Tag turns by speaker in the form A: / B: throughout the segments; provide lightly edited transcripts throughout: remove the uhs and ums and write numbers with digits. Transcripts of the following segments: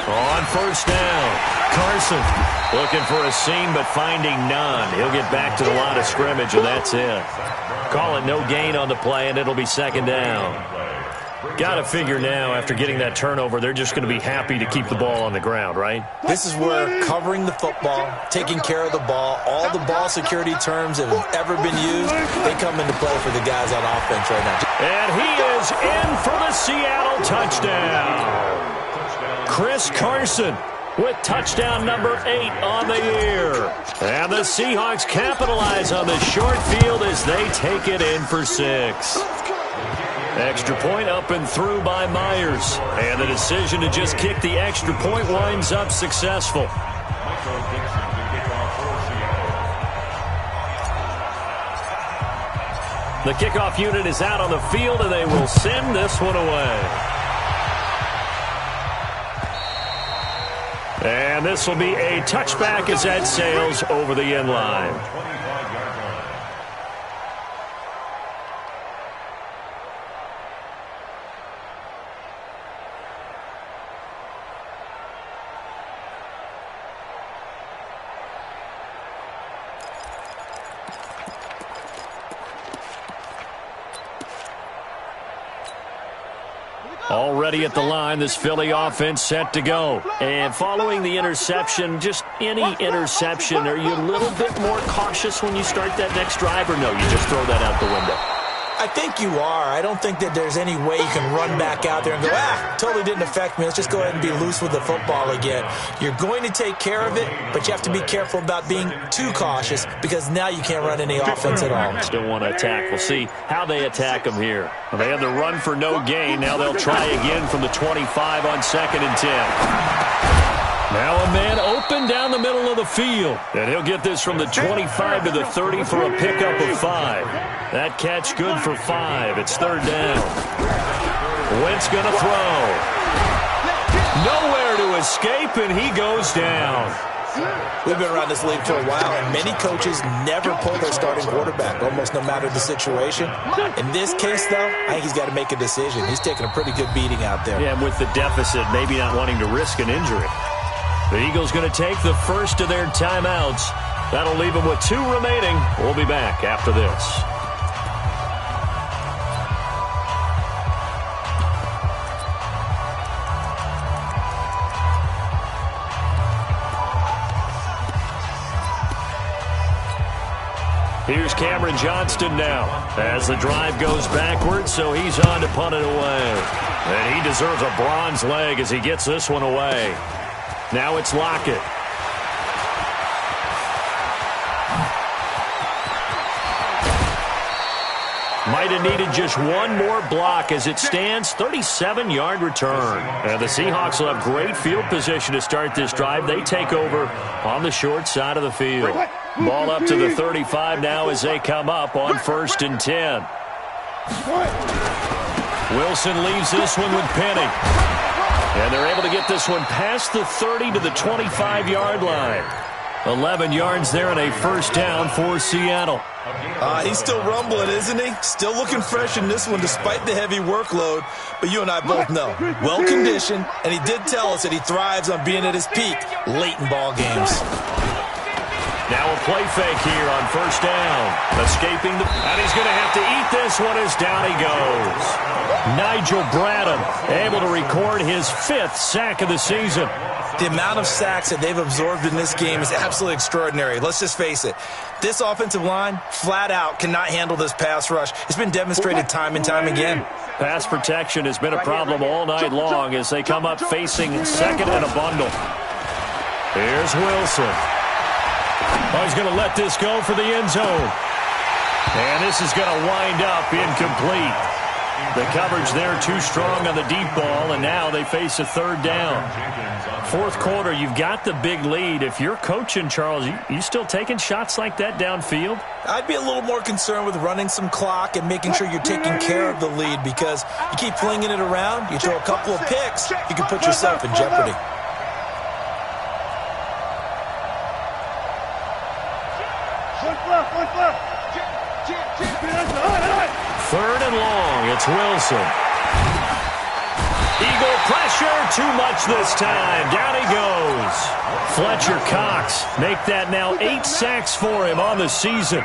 A: On first down, Carson looking for a seam but finding none. He'll get back to the line of scrimmage, and that's it. Call it no gain on the play, and it'll be second down. Got to figure now, after getting that turnover, they're just going to be happy to keep the ball on the ground, right?
B: This is where covering the football, taking care of the ball, all the ball security terms that have ever been used, they come into play for the guys on offense right now.
A: And he is in for the Seattle touchdown. Chris Carson with touchdown number 8 on the year. And the Seahawks capitalize on the short field as they take it in for 6. Extra point up and through by Myers. And the decision to just kick the extra point winds up successful. The kickoff unit is out on the field, and they will send this one away. And this will be a touchback as that sails over the end line. Already at the line, this Philly offense set to go. And following the interception, just any interception, are you a little bit more cautious when you start that next drive, or no, you just throw that out the window?
B: I think you are. I don't think that there's any way you can run back out there and go, totally didn't affect me. Let's just go ahead and be loose with the football again. You're going to take care of it, but you have to be careful about being too cautious because now you can't run any offense at all.
A: Still want to attack. We'll see how they attack them here. Well, they had the run for no gain. Now they'll try again from the 25 on 2nd and 10. Now a man open down the middle of the field. And he'll get this from the 25 to the 30 for a pickup of 5. That catch good for 5. It's 3rd down. Wentz going to throw. Nowhere to escape, and he goes down.
B: We've been around this league for a while, and many coaches never pull their starting quarterback, almost no matter the situation. In this case, though, I think he's got to make a decision. He's taking a pretty good beating out there.
A: Yeah, and with the deficit, maybe not wanting to risk an injury. The Eagles going to take the first of their timeouts. That'll leave them with 2 remaining. We'll be back after this. Here's Cameron Johnston now as the drive goes backwards, so he's on to punt it away. And he deserves a bronze leg as he gets this one away. Now it's Lockett. Might have needed just one more block as it stands. 37-yard return. And the Seahawks will have great field position to start this drive. They take over on the short side of the field. Ball up to the 35 now as they come up on 1st and 10. Wilson leaves this one with Penny. And they're able to get this one past the 30 to the 25-yard line. 11 yards there and a 1st down for Seattle.
B: He's still rumbling, isn't he? Still looking fresh in this one despite the heavy workload. But you and I both know, well-conditioned, and he did tell us that he thrives on being at his peak late in ball games.
A: Now a play fake here on 1st down. Escaping and he's going to have to eat this one as down he goes. Nigel Bradham able to record his 5th sack of the season.
B: The amount of sacks that they've absorbed in this game is absolutely extraordinary. Let's just face it. This offensive line, flat out, cannot handle this pass rush. It's been demonstrated time and time again.
A: Pass protection has been a problem all night long as they come up facing 2nd and a bundle. Here's Wilson. Oh, he's going to let this go for the end zone. And this is going to wind up incomplete. The coverage there too strong on the deep ball, and now they face a 3rd down. 4th quarter, you've got the big lead. If you're coaching, Charles, you still taking shots like that downfield?
B: I'd be a little more concerned with running some clock and making sure you're taking care of the lead because you keep flinging it around, you throw a couple of picks, you can put yourself in jeopardy.
A: Third and long, it's Wilson. Eagle pressure, too much this time. Down he goes. Fletcher Cox make that now 8 sacks for him on the season.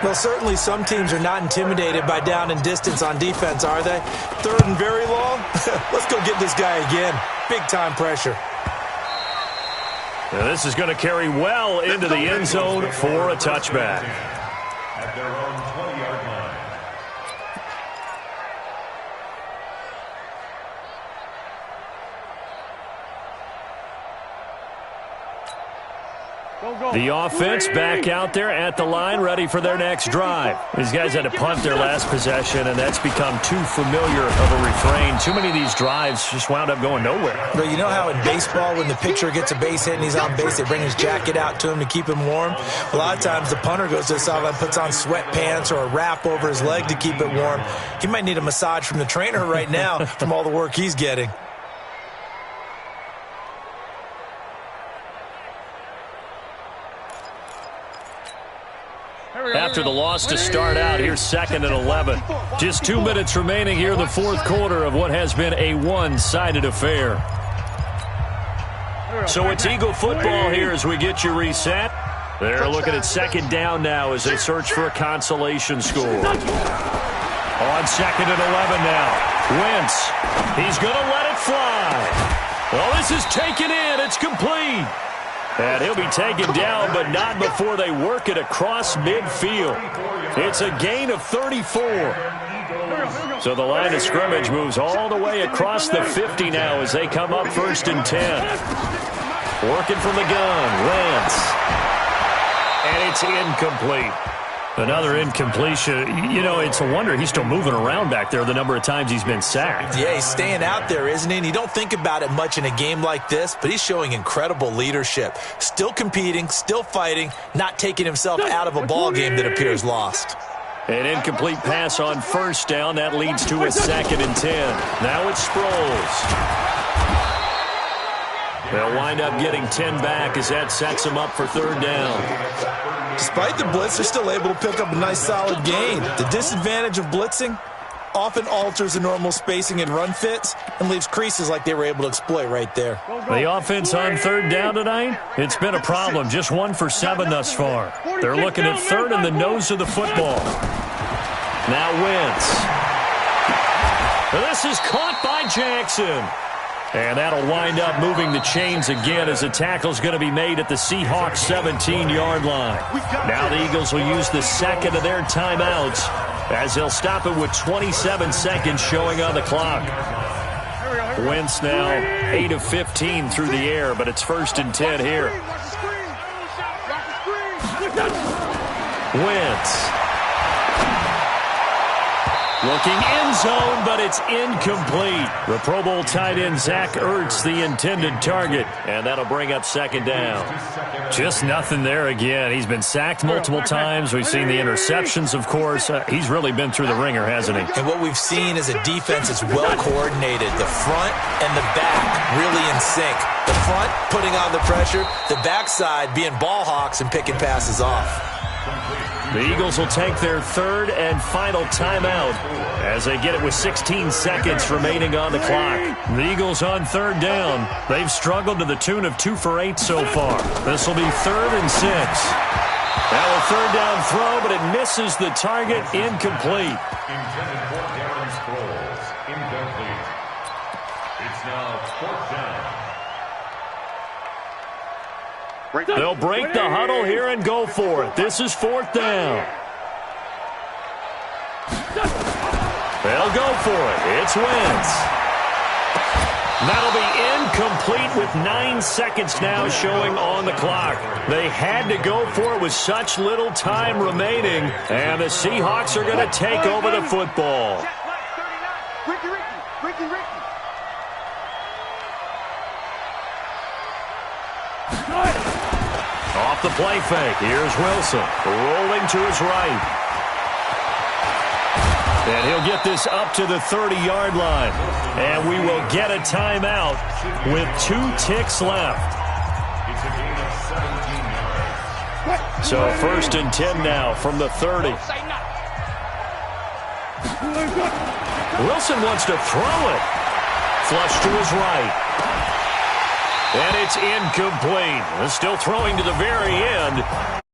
B: Well, certainly some teams are not intimidated by down and distance on defense, are they? 3rd and very long? Let's go get this guy again. Big-time pressure.
A: Now this is going to carry well into the end zone for a touchback.
C: At their own 20-yard line.
A: The offense back out there at the line, ready for their next drive. These guys had to punt their last possession, and that's become too familiar of a refrain. Too many of these drives just wound up going nowhere.
B: But you know how in baseball, when the pitcher gets a base hit and he's on base, they bring his jacket out to him to keep him warm? A lot of times the punter goes to the sideline, puts on sweatpants or a wrap over his leg to keep it warm. He might need a massage from the trainer right now from all the work he's getting.
A: After the loss to start out, here's 2nd and 11. Just 2 minutes remaining here in the 4th quarter of what has been a one-sided affair. So it's Eagle football here as we get you reset. They're looking at 2nd down now as they search for a consolation score. On 2nd and 11 now. Wentz. He's going to let it fly. Well, this is taken in. It's complete. And he'll be taken down, but not before they work it across midfield. It's a gain of 34. So the line of scrimmage moves all the way across the 50 now as they come up 1st and 10. Working from the gun, Wentz. And it's incomplete. Another incompletion. You know, it's a wonder he's still moving around back there the number of times he's been sacked.
B: Yeah, he's staying out there, isn't he? And you don't think about it much in a game like this, but he's showing incredible leadership. Still competing, still fighting, not taking himself out of a ball game that appears lost.
A: An incomplete pass on 1st down. That leads to a 2nd and 10. Now it's Sproles. They'll wind up getting 10 back as that sets them up for 3rd down.
B: Despite the blitz, they're still able to pick up a nice solid gain. The disadvantage of blitzing often alters the normal spacing and run fits and leaves creases like they were able to exploit right there.
A: The offense on 3rd down tonight, it's been a problem. Just 1 for 7 thus far. They're looking at 3rd in the nose of the football. Now Wentz. This is caught by Jackson. And that'll wind up moving the chains again as the tackle's going to be made at the Seahawks 17-yard line. Now the Eagles will use the 2nd of their timeouts as they'll stop it with 27 seconds showing on the clock. Wentz now 8 of 15 through the air, but it's 1st and 10 here. Wentz. Looking end zone, but it's incomplete. The Pro Bowl tight end Zach Ertz, the intended target, and that'll bring up 2nd down. Just nothing there again. He's been sacked multiple times. We've seen the interceptions, of course. He's really been through the ringer, hasn't he?
B: And what we've seen is a defense that's well coordinated. The front and the back really in sync. The front putting on the pressure, the backside being ball hawks and picking passes off.
A: The Eagles will take their 3rd and final timeout as they get it with 16 seconds remaining on the clock. The Eagles on 3rd down. They've struggled to the tune of 2 for 8 so far. This will be 3rd and 6. Now a 3rd down throw, but it misses the target. Incomplete.
C: Intended for Darren Sproles. Incomplete. It's now 4th down.
A: They'll break the huddle here and go for it. This is 4th down. They'll go for it. It's Wentz. That'll be incomplete with 9 seconds now showing on the clock. They had to go for it with such little time remaining, and the Seahawks are going to take over the football. Off the play fake, here's Wilson, rolling to his right. And he'll get this up to the 30-yard line. And we will get a timeout with 2 ticks left. So 1st and 10 now from the 30. Wilson wants to throw it. Flush to his right. And it's incomplete. Still throwing to the very end.